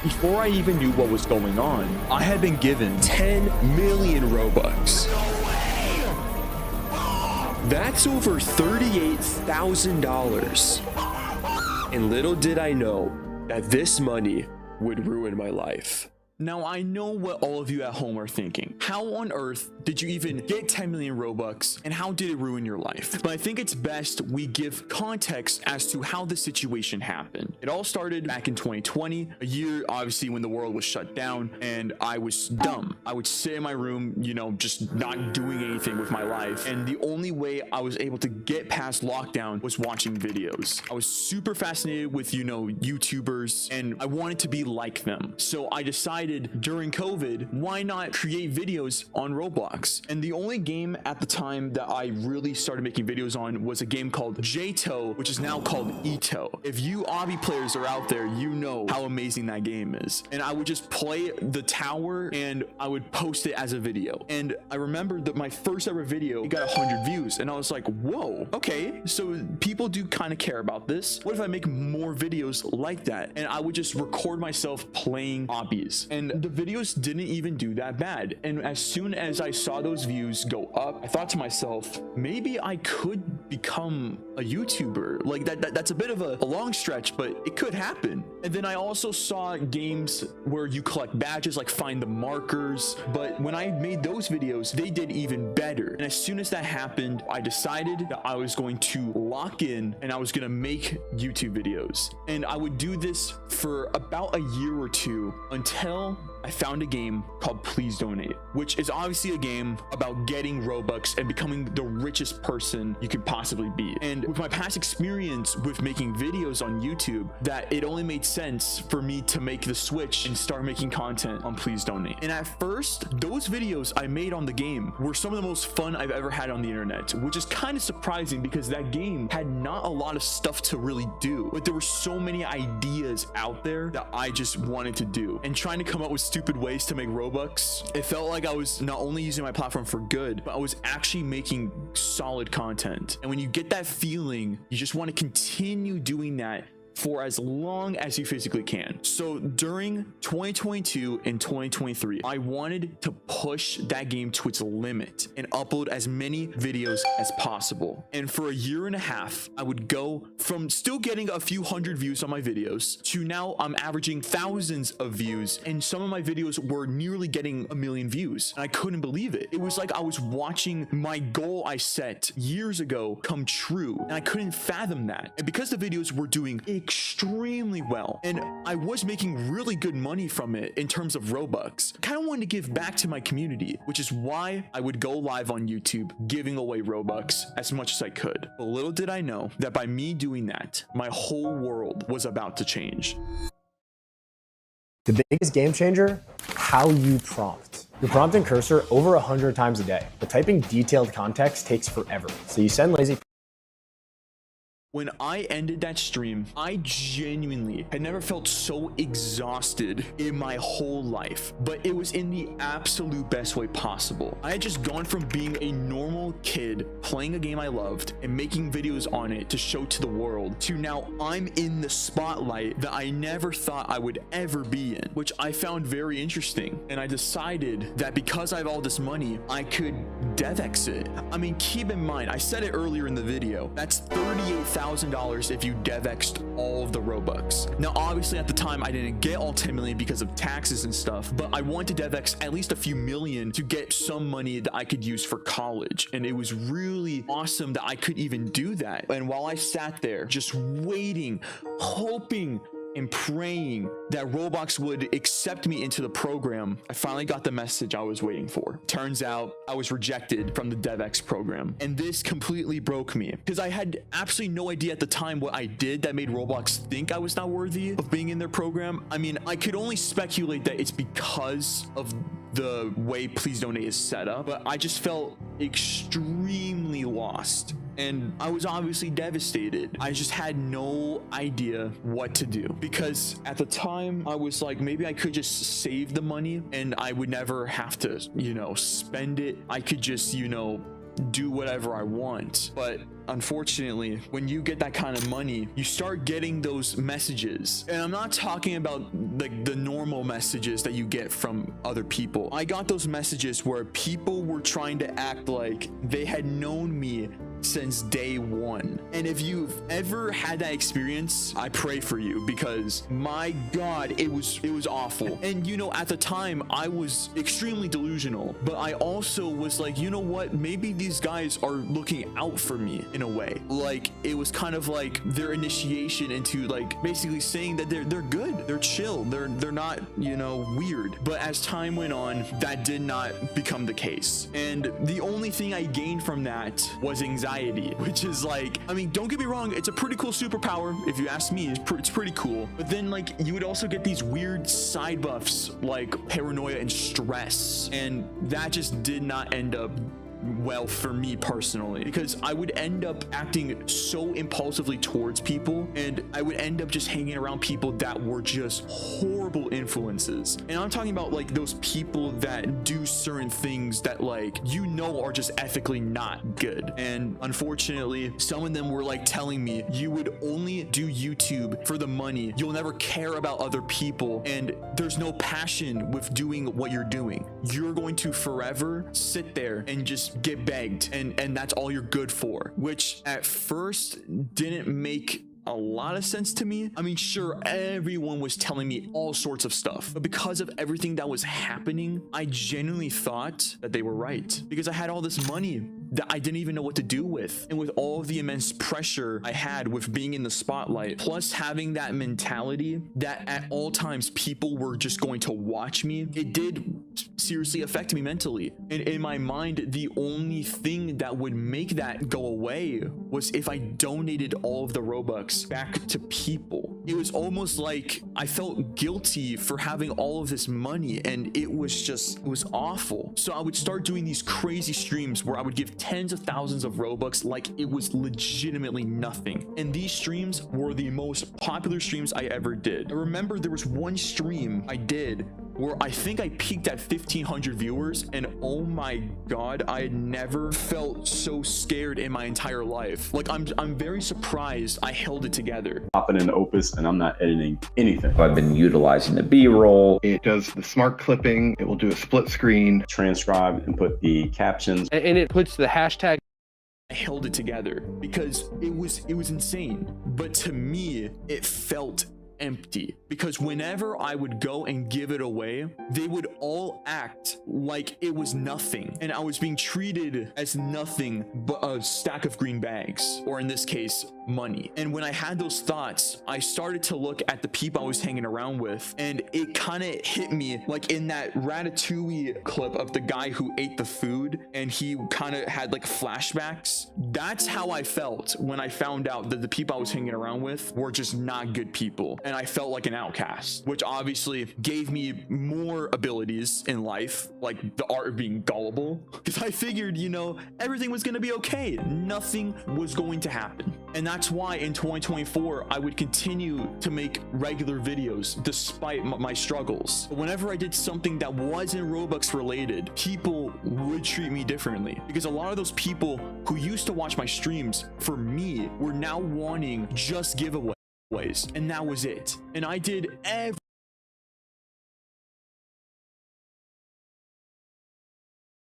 Before I even knew what was going on, I had been given 10 million Robux. That's over $38,000. And little did I know that this money would ruin my life. Now, I know what all of you at home are thinking. How on earth did you even get 10 million Robux, and how did it ruin your life? But I think it's best we give context as to how the situation happened. It all started back in 2020, a year obviously when the world was shut down, and I was dumb. I would sit in my room, just not doing anything with my life. And the only way I was able to get past lockdown was watching videos. I was super fascinated with, YouTubers, and I wanted to be like them. So I decided during COVID, why not create videos on Roblox? And the only game at the time that I really started making videos on was a game called JTO, which is now called Ito. If you obby players are out there, you know how amazing that game is. And I would just play the tower and I would post it as a video. And I remember that my first ever video, it got 100 views. And I was like, whoa, okay. So people do kind of care about this. What if I make more videos like that? And I would just record myself playing obbies. And the videos didn't even do that bad. And as soon as I saw those views go up, I thought to myself, maybe I could become a YouTuber. Like that's a bit of a long stretch, but it could happen. And then I also saw games where you collect badges, like find the markers. But when I made those videos, they did even better. And as soon as that happened, I decided that I was going to lock in and I was going to make YouTube videos. And I would do this for about a year or two until I found a game called Please Donate, which is obviously a game about getting Robux and becoming the richest person you could possibly be. And with my past experience with making videos on YouTube, that it only made sense for me to make the switch and start making content on Please Donate. And at first, those videos I made on the game were some of the most fun I've ever had on the internet, which is kind of surprising because that game had not a lot of stuff to really do, but there were so many ideas out there that I just wanted to do. And trying to come up with stupid ways to make Robux, it felt like I was not only using my platform for good, but I was actually making solid content. And when you get that feeling, you just want to continue doing that for as long as you physically can. So during 2022 and 2023, I wanted to push that game to its limit and upload as many videos as possible. And for a year and a half, I would go from still getting a few hundred views on my videos to now I'm averaging thousands of views, and some of my videos were nearly getting 1 million views. And I couldn't believe it. It was like I was watching my goal I set years ago come true, and I couldn't fathom that. And because the videos were doing extremely well and I was making really good money from it in terms of Robux, I kind of wanted to give back to my community, which is why I would go live on YouTube giving away Robux as much as I could. But little did I know that by me doing that, my whole world was about to change. The biggest game changer, how you prompt. You're prompting cursor over 100 times a day, but typing detailed context takes forever. So you send lazy. When I ended that stream, I genuinely had never felt so exhausted in my whole life, but it was in the absolute best way possible. I had just gone from being a normal kid playing a game I loved and making videos on it to show to the world, to now I'm in the spotlight that I never thought I would ever be in, which I found very interesting. And I decided that because I have all this money, I could DevX it. I mean, keep in mind, I said it earlier in the video, that's $38,000 if you DevX'd all of the Robux. Now, obviously at the time I didn't get all 10 million because of taxes and stuff, but I wanted to DevX at least a few million to get some money that I could use for college. And it was really awesome that I could even do that. And while I sat there just waiting, hoping and praying that Roblox would accept me into the program, I finally got the message I was waiting for. Turns out I was rejected from the DevX program. And this completely broke me because I had absolutely no idea at the time what I did that made Roblox think I was not worthy of being in their program. I mean, I could only speculate that it's because of the way Please Donate is set up, but I just felt extremely lost. And I was obviously devastated. I just had no idea what to do because at the time I was like, maybe I could just save the money and I would never have to, spend it. I could just, do whatever I want. But unfortunately, when you get that kind of money, you start getting those messages. And I'm not talking about like the normal messages that you get from other people. I got those messages where people were trying to act like they had known me since day one. And if you've ever had that experience, I pray for you, because my God, it was awful. And you know, at the time I was extremely delusional, but I also was like, you know what, maybe these guys are looking out for me in a way. Like, it was kind of like their initiation into like basically saying that they're good, they're chill, they're not, you know, weird. But as time went on, that did not become the case. And the only thing I gained from that was anxiety, which is like, I mean, don't get me wrong, it's a pretty cool superpower. If you ask me, it's pretty cool. But then like you would also get these weird side buffs like paranoia and stress, and that just did not end up well for me personally, because I would end up acting so impulsively towards people, and I would end up just hanging around people that were just horrible influences. And I'm talking about like those people that do certain things that, like, you know, are just ethically not good. And unfortunately, some of them were like telling me, you would only do YouTube for the money, you'll never care about other people, and there's no passion with doing what you're doing. You're going to forever sit there and just get begged, and that's all you're good for, which at first didn't make a lot of sense to me. I mean, sure, everyone was telling me all sorts of stuff, but because of everything that was happening, I genuinely thought that they were right, because I had all this money that I didn't even know what to do with. And with all of the immense pressure I had with being in the spotlight, plus having that mentality that at all times people were just going to watch me, it did seriously affect me mentally. And in my mind, the only thing that would make that go away was if I donated all of the Robux back to people. It was almost like I felt guilty for having all of this money, and it was awful. So I would start doing these crazy streams where I would give tens of thousands of Robux like it was legitimately nothing. And these streams were the most popular streams I ever did. I remember there was one stream I did where I think I peaked at 1,500 viewers, and oh my God, I had never felt so scared in my entire life. Like, I'm very surprised I held it together. Popping in Opus, and I'm not editing anything. I've been utilizing the B-roll. It does the smart clipping. It will do a split screen. Transcribe and put the captions. And it puts the hashtag. I held it together because it was insane. But to me, it felt empty, because whenever I would go and give it away, they would all act like it was nothing, and I was being treated as nothing but a stack of green bags, or in this case, money. And when I had those thoughts, I started to look at the people I was hanging around with, and it kind of hit me like in that Ratatouille clip of the guy who ate the food and he kind of had like flashbacks. That's how I felt when I found out that the people I was hanging around with were just not good people, and I felt like an outcast, which obviously gave me more abilities in life, like the art of being gullible, because I figured, you know, everything was going to be okay, nothing was going to happen. And that's why in 2024 I would continue to make regular videos despite my struggles. Whenever I did something that wasn't Robux related, people would treat me differently, because a lot of those people who used to watch my streams for me were now wanting just giveaways, and that was it. And I did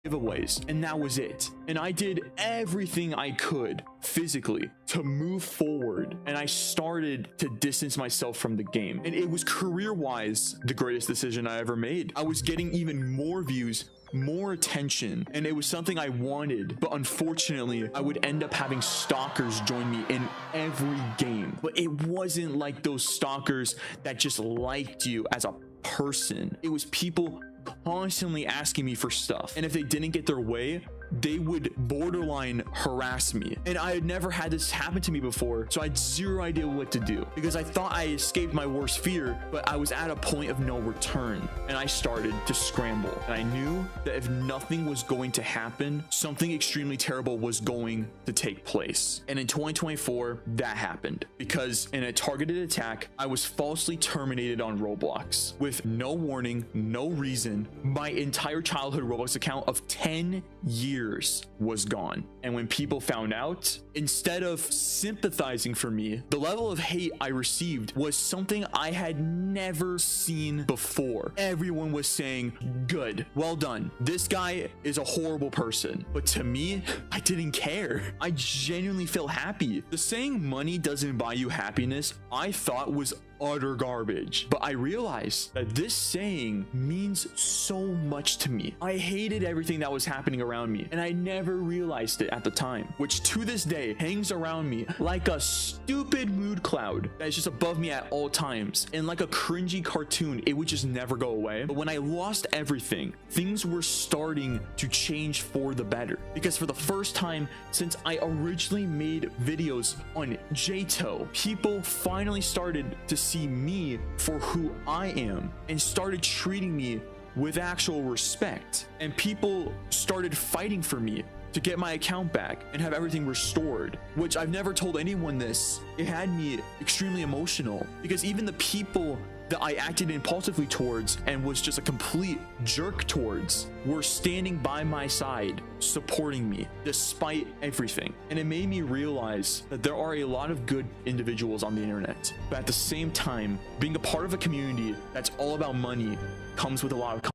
giveaways, and that was it. And I did everything I could physically to move forward, and I started to distance myself from the game. And it was career-wise the greatest decision I ever made. I was getting even more views, more attention, and it was something I wanted, but unfortunately I would end up having stalkers join me in every game. But it wasn't like those stalkers that just liked you as a person. It was people constantly asking me for stuff, and if they didn't get their way, they would borderline harass me. And I had never had this happen to me before, so I had zero idea what to do, because I thought I escaped my worst fear, but I was at a point of no return, and I started to scramble. And I knew that if nothing was going to happen, something extremely terrible was going to take place. And in 2024, that happened, because in a targeted attack, I was falsely terminated on WorldBlox with no warning, no reason. My entire childhood Roblox account of 10 years years was gone. And when people found out, instead of sympathizing for me, the level of hate I received was something I had never seen before. Everyone was saying, good, well done. This guy is a horrible person. But to me, I didn't care. I genuinely felt happy. The saying money doesn't buy you happiness, I thought was utter garbage. But I realized that this saying means so much to me. I hated everything that was happening around me, and I never realized it at the time, which to this day hangs around me like a stupid mood cloud that is just above me at all times. And like a cringy cartoon, it would just never go away. But when I lost everything, things were starting to change for the better, because for the first time since I originally made videos on JTO, people finally started to see me for who I am and started treating me with actual respect. And people started fighting for me to get my account back and have everything restored, which I've never told anyone this. It had me extremely emotional, because even the people that I acted impulsively towards and was just a complete jerk towards were standing by my side, supporting me despite everything. And it made me realize that there are a lot of good individuals on the internet, but at the same time, being a part of a community that's all about money comes with a lot of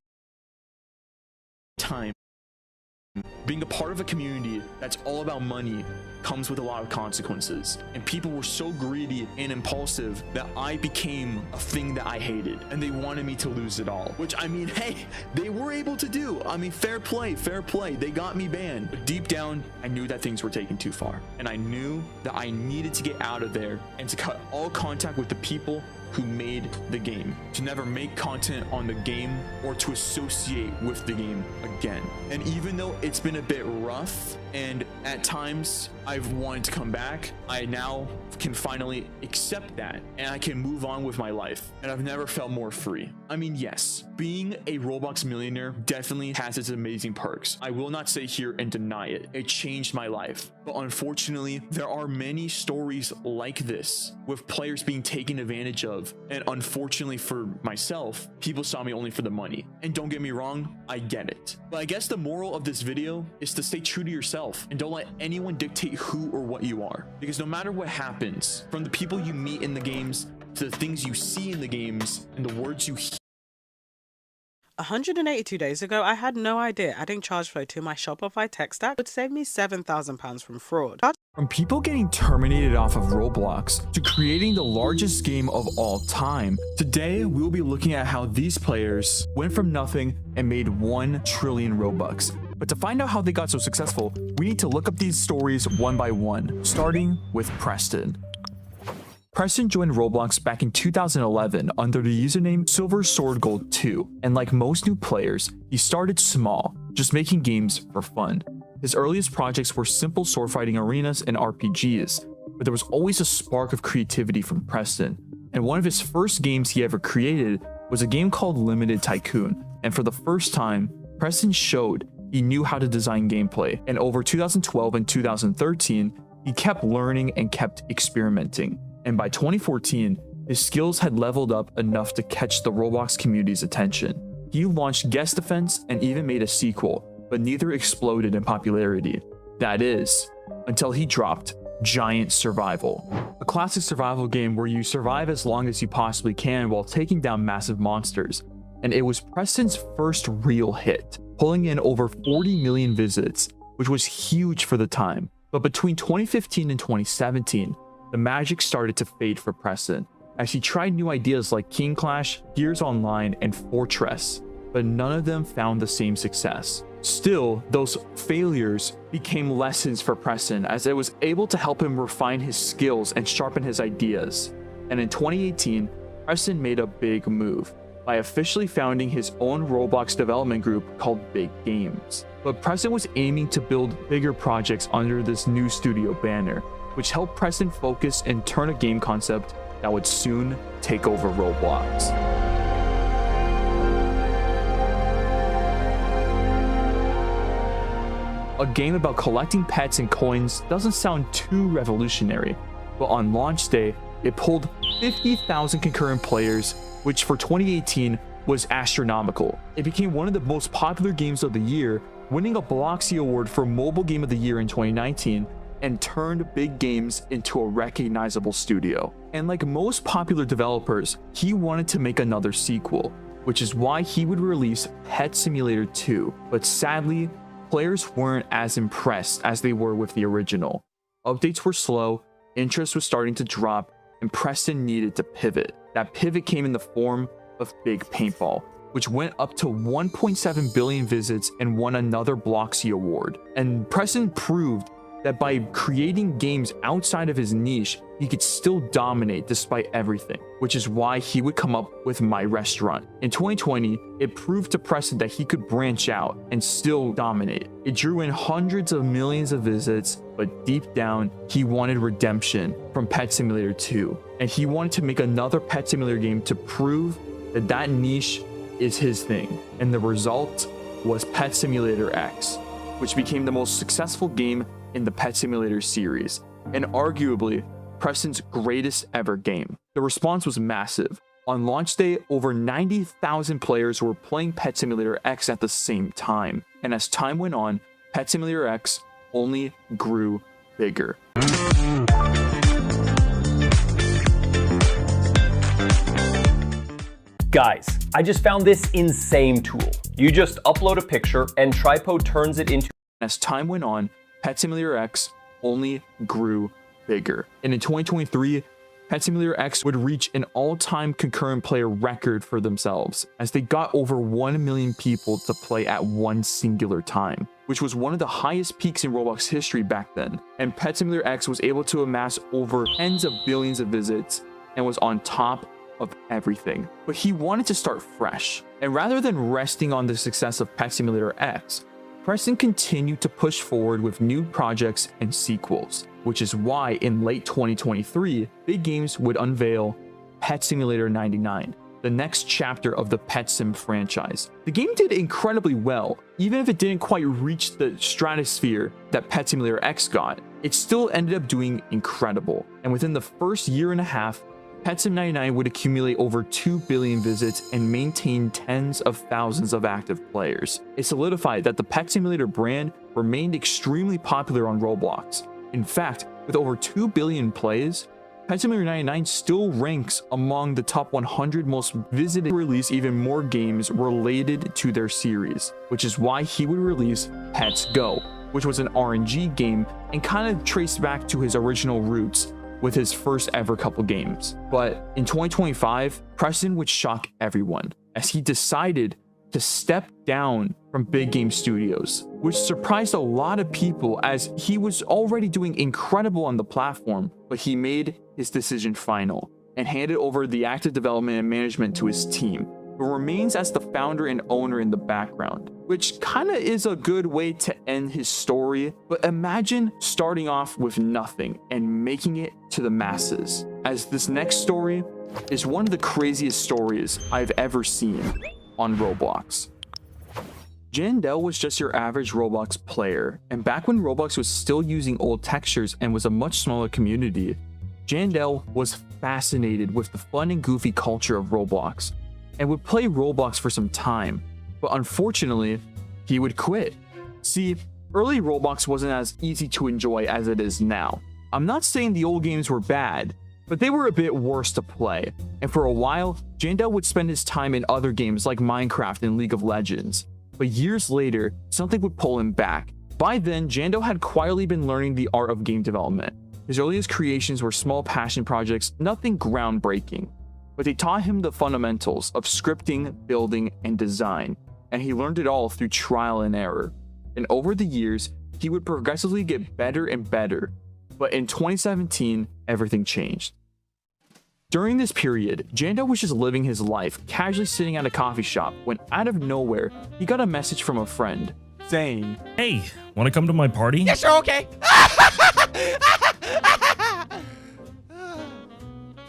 time. Being a part of a community that's all about money comes with a lot of consequences, and people were so greedy and impulsive that I became a thing that I hated, and they wanted me to lose it all, which, I mean, hey, they were able to do. I mean, fair play. They got me banned, but deep down I knew that things were taking too far, and I knew that I needed to get out of there and to cut all contact with the people who made the game, to never make content on the game or to associate with the game again. And even though it's been a bit rough and at times I've wanted to come back, I now can finally accept that and I can move on with my life, and I've never felt more free. I mean, yes, being a Roblox millionaire definitely has its amazing perks. I will not sit here and deny it. It changed my life. But unfortunately, there are many stories like this with players being taken advantage of. And unfortunately for myself, people saw me only for the money. And don't get me wrong, I get it. But I guess the moral of this video is to stay true to yourself and don't let anyone dictate who or what you are. Because no matter what happens, from the people you meet in the games to the things you see in the games and the words you hear, 182 days ago, I had no idea adding Chargeflow to my Shopify tech stack would save me £7,000 from fraud. from people getting terminated off of WorldBlox to creating the largest game of all time, today we'll be looking at how these players went from nothing and made 1 trillion Robux. But to find out how they got so successful, we need to look up these stories one by one, starting with Preston. Preston joined Roblox back in 2011 under the username Silver Sword Gold 2, and like most new players, he started small, just making games for fun. His earliest projects were simple sword fighting arenas and RPGs, but there was always a spark of creativity from Preston, and one of his first games he ever created was a game called Limited Tycoon, and for the first time, Preston showed he knew how to design gameplay, and over 2012 and 2013, he kept learning and kept experimenting. And by 2014, his skills had leveled up enough to catch the Roblox community's attention. He launched Guest Defense and even made a sequel, but neither exploded in popularity. That is, until he dropped Giant Survival, a classic survival game where you survive as long as you possibly can while taking down massive monsters. And it was Preston's first real hit, pulling in over 40 million visits, which was huge for the time. But between 2015 and 2017, the magic started to fade for Preston as he tried new ideas like King Clash, Gears Online, and Fortress, but none of them found the same success. Still, those failures became lessons for Preston as it was able to help him refine his skills and sharpen his ideas. And in 2018, Preston made a big move by officially founding his own Roblox development group called Big Games. But Preston was aiming to build bigger projects under this new studio banner, which helped Preston focus and turn a game concept that would soon take over Roblox. A game about collecting pets and coins doesn't sound too revolutionary, but on launch day, it pulled 50,000 concurrent players, which for 2018 was astronomical. It became one of the most popular games of the year winning a Bloxy Award for Mobile Game of the Year in 2019, and turned big games into a recognizable studio. And like most popular developers, he wanted to make another sequel, which is why he would release Pet Simulator 2. But sadly, players weren't as impressed as they were with the original. Updates were slow, interest was starting to drop, and Preston needed to pivot. That pivot came in the form of Big Paintball, which went up to 1.7 billion visits and won another Bloxy Award. And Preston proved that by creating games outside of his niche, he could still dominate despite everything, which is why he would come up with My Restaurant. In 2020, it proved to Preston that he could branch out and still dominate. It drew in hundreds of millions of visits, but deep down, he wanted redemption from Pet Simulator 2, and he wanted to make another Pet Simulator game to prove that that niche is his thing. And the result was Pet Simulator X, which became the most successful game in the Pet Simulator series, and arguably Preston's greatest ever game. The response was massive. On launch day, over 90,000 players were playing Pet Simulator X at the same time, and as time went on, Pet Simulator X only grew bigger. Guys, I just found this insane tool. You just upload a picture and Tripo turns it into... As time went on, Pet Simulator X only grew bigger. And in 2023, Pet Simulator X would reach an all-time concurrent player record for themselves, as they got over 1 million people to play at one singular time, which was one of the highest peaks in Roblox history back then. And Pet Simulator X was able to amass over tens of billions of visits and was on top of everything. But he wanted to start fresh. And rather than resting on the success of Pet Simulator X, Preston continued to push forward with new projects and sequels, which is why in late 2023, Big Games would unveil Pet Simulator 99, the next chapter of the Pet Sim franchise. The game did incredibly well, even if it didn't quite reach the stratosphere that Pet Simulator X got. It still ended up doing incredible, and within the first year and a half, Pet Sim 99 would accumulate over 2 billion visits and maintain tens of thousands of active players. It solidified that the Pet Simulator brand remained extremely popular on Roblox. In fact, with over 2 billion plays, Pet Simulator 99 still ranks among the top 100 most visited. Release even more games related to their series, which is why he would release Pets Go, which was an RNG game and kind of traced back to his original roots with his first ever couple games. But in 2025, Preston would shock everyone as he decided to step down from Big Game Studios, which surprised a lot of people as he was already doing incredible on the platform, but he made his decision final and handed over the active development and management to his team, who remains as the founder and owner in the background, which kind of is a good way to end his story. But imagine starting off with nothing and making it to the masses, as this next story is one of the craziest stories I've ever seen on Roblox. Jandel was just your average Roblox player, and back when Roblox was still using old textures and was a much smaller community, Jandel was fascinated with the fun and goofy culture of Roblox and would play Roblox for some time, but unfortunately, he would quit. See, early Roblox wasn't as easy to enjoy as it is now. I'm not saying the old games were bad, but they were a bit worse to play, and for a while, Jandel would spend his time in other games like Minecraft and League of Legends. But years later, something would pull him back. By then, Jandel had quietly been learning the art of game development. His earliest creations were small passion projects, nothing groundbreaking, but they taught him the fundamentals of scripting, building, and design, and he learned it all through trial and error. And over the years, he would progressively get better and better. But in 2017, everything changed. During this period, Jandel was just living his life, casually sitting at a coffee shop, when out of nowhere, he got a message from a friend saying, "Hey, want to come to my party?" Yeah, sure, okay.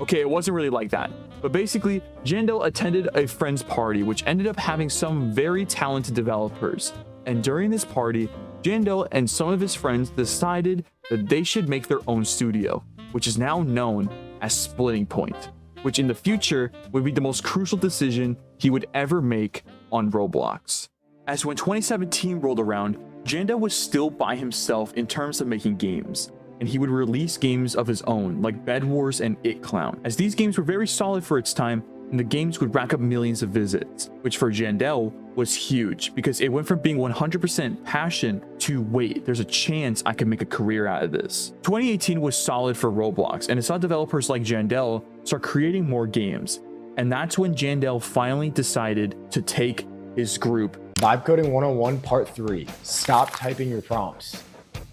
Okay, it wasn't really like that. But basically, Jandel attended a friend's party, which ended up having some very talented developers. And during this party, Jandel and some of his friends decided that they should make their own studio, which is now known as Splitting Point, which in the future would be the most crucial decision he would ever make on Roblox. as when 2017 rolled around, Jandel was still by himself in terms of making games, and he would release games of his own like Bed Wars and It Clown, as these games were very solid for its time, and the games would rack up millions of visits, which for Jandel was huge because it went from being 100% passion to wait, there's a chance I can make a career out of this. 2018 was solid for Roblox, and it saw developers like Jandel start creating more games, and that's when Jandel finally decided to take his group. Vibe Coding 101 Part 3. Stop typing your prompts.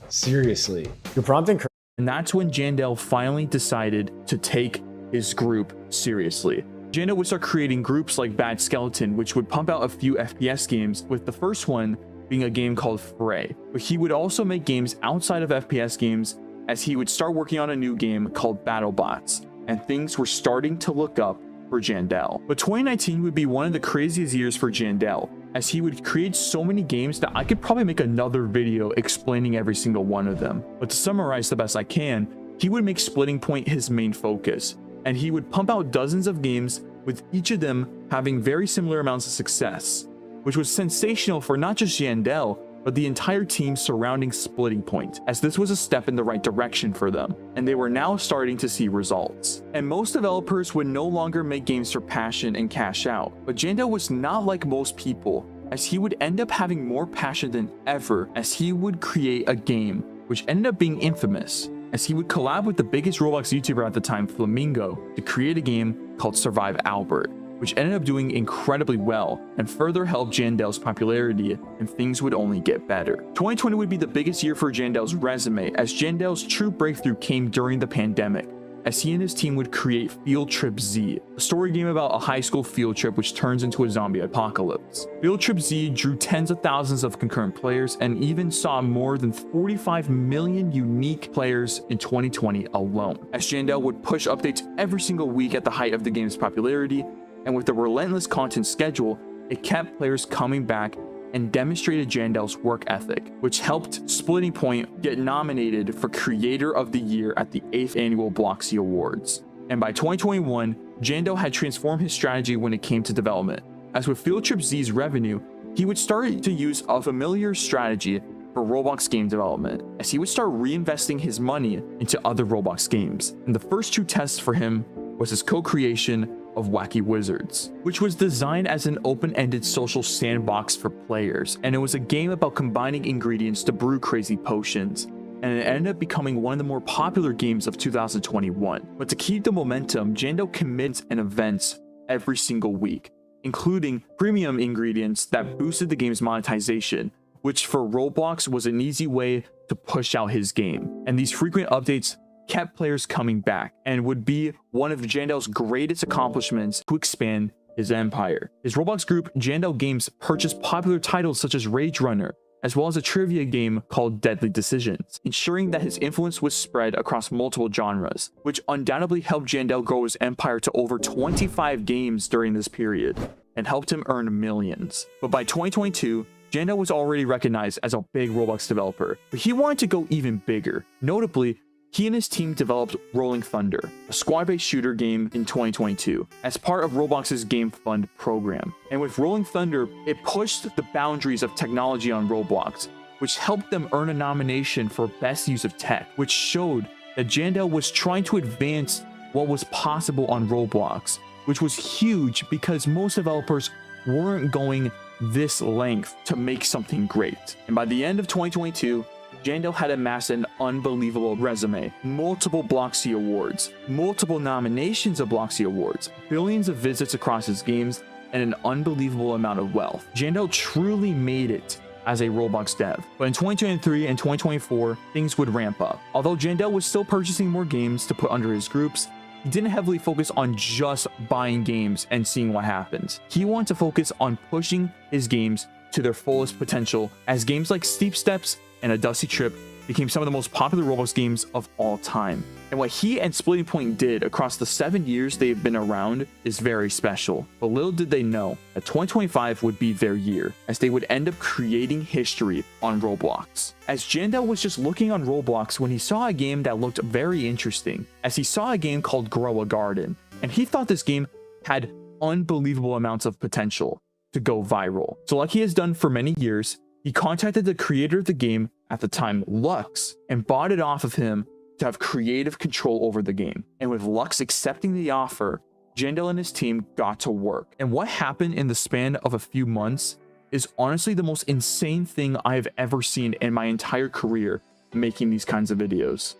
Seriously. Your prompt and And that's when Jandel finally decided to take his group seriously. Jandel would start creating groups like Bad Skeleton, which would pump out a few FPS games, with the first one being a game called Fray. But he would also make games outside of FPS games, as he would start working on a new game called BattleBots, and things were starting to look up for Jandel. But 2019 would be one of the craziest years for Jandel, as he would create so many games that I could probably make another video explaining every single one of them. But to summarize the best I can, he would make Splitting Point his main focus, and he would pump out dozens of games with each of them having very similar amounts of success, which was sensational for not just Jandel, but the entire team surrounding Splitting Point, as this was a step in the right direction for them, and they were now starting to see results. And most developers would no longer make games for passion and cash out, but Jandel was not like most people, as he would end up having more passion than ever, as he would create a game, which ended up being infamous, as he would collab with the biggest Roblox YouTuber at the time, Flamingo, to create a game called Survive Albert, which ended up doing incredibly well and further helped Jandel's popularity, and things would only get better. 2020 would be the biggest year for Jandel's resume, as Jandel's true breakthrough came during the pandemic, as he and his team would create Field Trip Z, a story game about a high school field trip which turns into a zombie apocalypse. Field Trip Z drew tens of thousands of concurrent players and even saw more than 45 million unique players in 2020 alone, as Jandel would push updates every single week at the height of the game's popularity, and with the relentless content schedule, it kept players coming back and demonstrated Jandel's work ethic, which helped Splitting Point get nominated for Creator of the Year at the 8th Annual Bloxy Awards. And by 2021, Jandel had transformed his strategy when it came to development, as with Field Trip Z's revenue, he would start to use a familiar strategy for Roblox game development, as he would start reinvesting his money into other Roblox games. And the first two tests for him was his co-creation of Wacky Wizards, which was designed as an open-ended social sandbox for players, and it was a game about combining ingredients to brew crazy potions, and it ended up becoming one of the more popular games of 2021. But to keep the momentum, Jandel commits and events every single week, including premium ingredients that boosted the game's monetization, which for Roblox was an easy way to push out his game. And these frequent updates kept players coming back and would be one of Jandel's greatest accomplishments to expand his empire. His Roblox group, Jandel Games, purchased popular titles such as Rage Runner, as well as a trivia game called Deadly Decisions, ensuring that his influence was spread across multiple genres, which undoubtedly helped Jandel grow his empire to over 25 games during this period, and helped him earn millions. But by 2022, Jandel was already recognized as a big Roblox developer, but he wanted to go even bigger. Notably, he and his team developed Rolling Thunder, a squad-based shooter game in 2022, as part of Roblox's Game Fund program. And with Rolling Thunder, it pushed the boundaries of technology on Roblox, which helped them earn a nomination for Best Use of Tech, which showed that Jandel was trying to advance what was possible on Roblox, which was huge because most developers weren't going this length to make something great. And by the end of 2022, Jandel had amassed an unbelievable resume, multiple Bloxy Awards, multiple nominations of Bloxy Awards, billions of visits across his games, and an unbelievable amount of wealth. Jandel truly made it as a Roblox dev. But in 2023 and 2024, things would ramp up. Although Jandel was still purchasing more games to put under his groups, he didn't heavily focus on just buying games and seeing what happens. He wanted to focus on pushing his games to their fullest potential, as games like Steep Steps and A Dusty Trip became some of the most popular Roblox games of all time. And what he and Splitting Point did across the 7 years they've been around is very special. But little did they know that 2025 would be their year, as they would end up creating history on Roblox. As Jandel was just looking on Roblox when he saw a game that looked very interesting, as he saw a game called Grow a Garden, and he thought this game had unbelievable amounts of potential. to go viral. So like he has done for many years, he contacted the creator of the game at the time, Lux, and bought it off of him to have creative control over the game. And with Lux accepting the offer, Jandel and his team got to work. And what happened in the span of a few months is honestly the most insane thing I have ever seen in my entire career making these kinds of videos.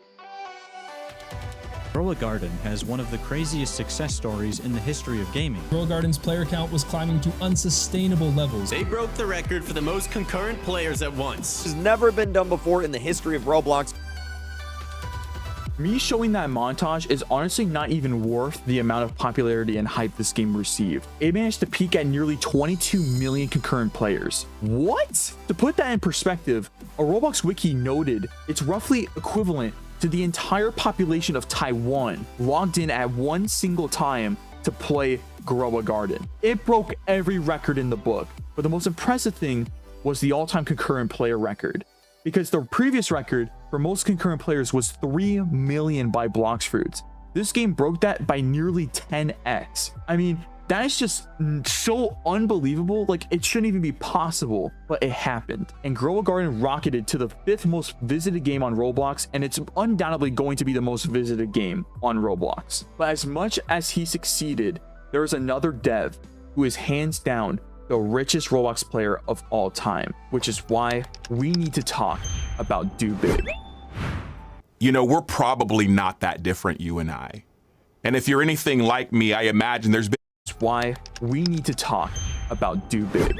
Grow a Garden has one of the craziest success stories in the history of gaming. Grow a Garden's player count was climbing to unsustainable levels. They broke the record for the most concurrent players at once. This has never been done before in the history of WorldBlox. Me showing that montage is honestly not even worth the amount of popularity and hype this game received. It managed to peak at nearly 22 million concurrent players. What? To put that in perspective, a Roblox wiki noted it's roughly equivalent to the entire population of Taiwan logged in at one single time to play Grow a Garden. It broke every record in the book, but the most impressive thing was the all-time concurrent player record, because the previous record for most concurrent players was 3 million by Bloxfruits. This game broke that by nearly 10x. I mean, that is just so unbelievable. Like, it shouldn't even be possible, but it happened. And Grow a Garden rocketed to the 5th most visited game on Roblox, and it's undoubtedly going to be the most visited game on Roblox. But as much as he succeeded, there is another dev who is hands down the richest Roblox player of all time, which is why we need to talk about Do Big. You know, we're probably not that different, you and I. And if you're anything like me, I imagine there's been why we need to talk about Do Big.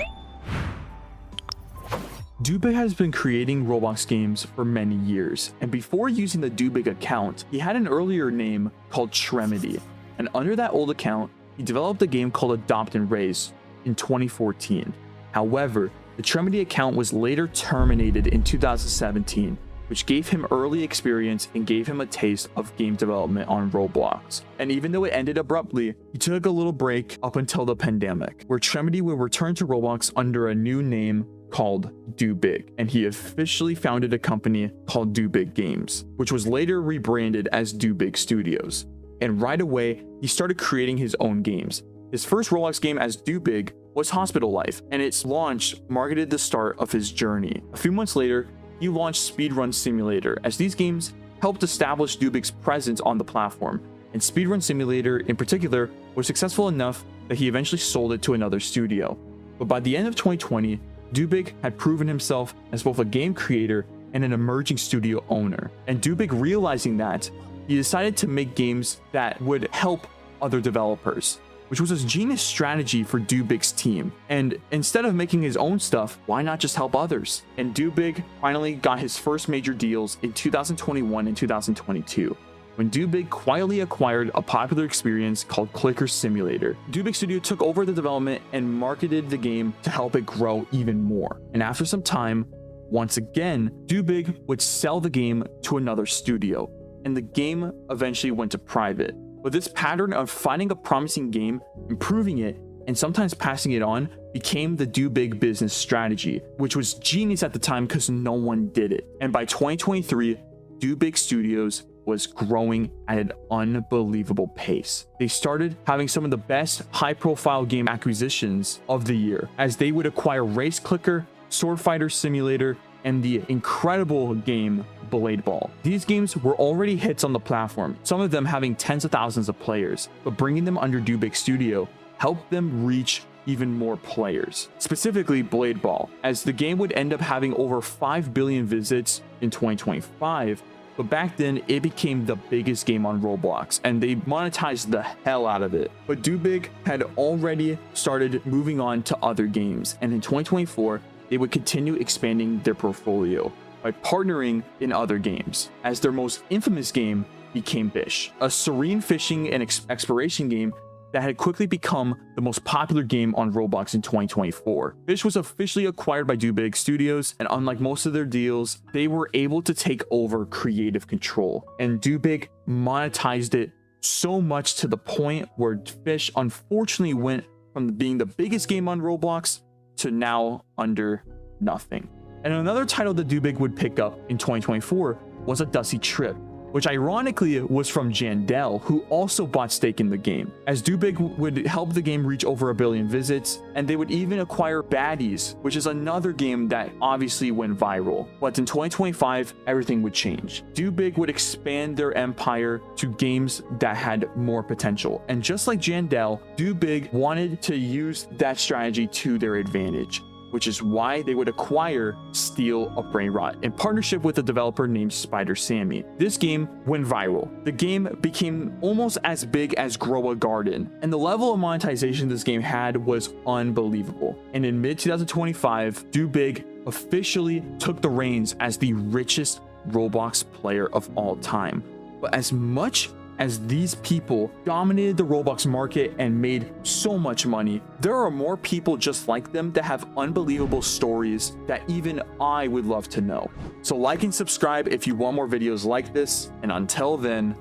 Do Big has been creating Roblox games for many years, and before using the Do Big account, he had an earlier name called Tremedy, and under that old account, he developed a game called Adopt and Raise in 2014. However, the Tremedy account was later terminated in 2017, which gave him early experience and gave him a taste of game development on Roblox. And even though it ended abruptly, he took a little break up until the pandemic, where Tremedy will return to Roblox under a new name called Do Big, and he officially founded a company called Do Big Games, which was later rebranded as Do Big Studios. And right away, he started creating his own games. His first Roblox game as Do Big was Hospital Life, and its launch marketed the start of his journey. A few months later, he launched Speedrun Simulator, as these games helped establish Do Big's presence on the platform, and Speedrun Simulator in particular was successful enough that he eventually sold it to another studio. But by the end of 2020, Do Big had proven himself as both a game creator and an emerging studio owner. And Do Big, realizing that, he decided to make games that would help other developers, which was a genius strategy for Do Big's team. And instead of making his own stuff, why not just help others? And Do Big finally got his first major deals in 2021 and 2022, when Do Big quietly acquired a popular experience called Clicker Simulator. Do Big Studio took over the development and marketed the game to help it grow even more. And after some time, once again, Do Big would sell the game to another studio, and the game eventually went to private. But this pattern of finding a promising game, improving it, and sometimes passing it on became the Do Big business strategy, which was genius at the time because no one did it. And by 2023, Do Big Studios was growing at an unbelievable pace. They started having some of the best high-profile game acquisitions of the year, as they would acquire Race Clicker, Sword Fighter Simulator, and the incredible game Blade Ball. These games were already hits on the platform, some of them having tens of thousands of players, but bringing them under Do Big Studio helped them reach even more players, specifically Blade Ball, as the game would end up having over 5 billion visits in 2025, but back then it became the biggest game on Roblox, and they monetized the hell out of it. But Do Big had already started moving on to other games, and in 2024, they would continue expanding their portfolio by partnering in other games, as their most infamous game became Bish, a serene fishing and exploration game that had quickly become the most popular game on Roblox in 2024. Bish was officially acquired by Do Big Studios, and unlike most of their deals, they were able to take over creative control, and Do Big monetized it so much to the point where Fish unfortunately went from being the biggest game on Roblox to now under nothing. And another title that Do Big would pick up in 2024 was A Dusty Trip, which ironically was from Jandel, who also bought stake in the game, as Do Big would help the game reach over 1 billion visits, and they would even acquire Baddies, which is another game that obviously went viral. But in 2025, everything would change. Do Big would expand their empire to games that had more potential, and just like Jandel, Do Big wanted to use that strategy to their advantage, which is why they would acquire Steel of Brain Rot in partnership with a developer named Spider Sammy. This game went viral. The game became almost as big as Grow a Garden, and the level of monetization this game had was unbelievable. And in mid-2025, Do Big officially took the reins as the richest Roblox player of all time. But as much as these people dominated the Roblox market and made so much money, there are more people just like them that have unbelievable stories that even I would love to know. So like and subscribe if you want more videos like this, and until then,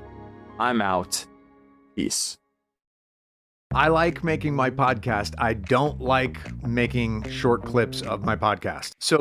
I'm out. Peace. I like making my podcast. I don't like making short clips of my podcast. So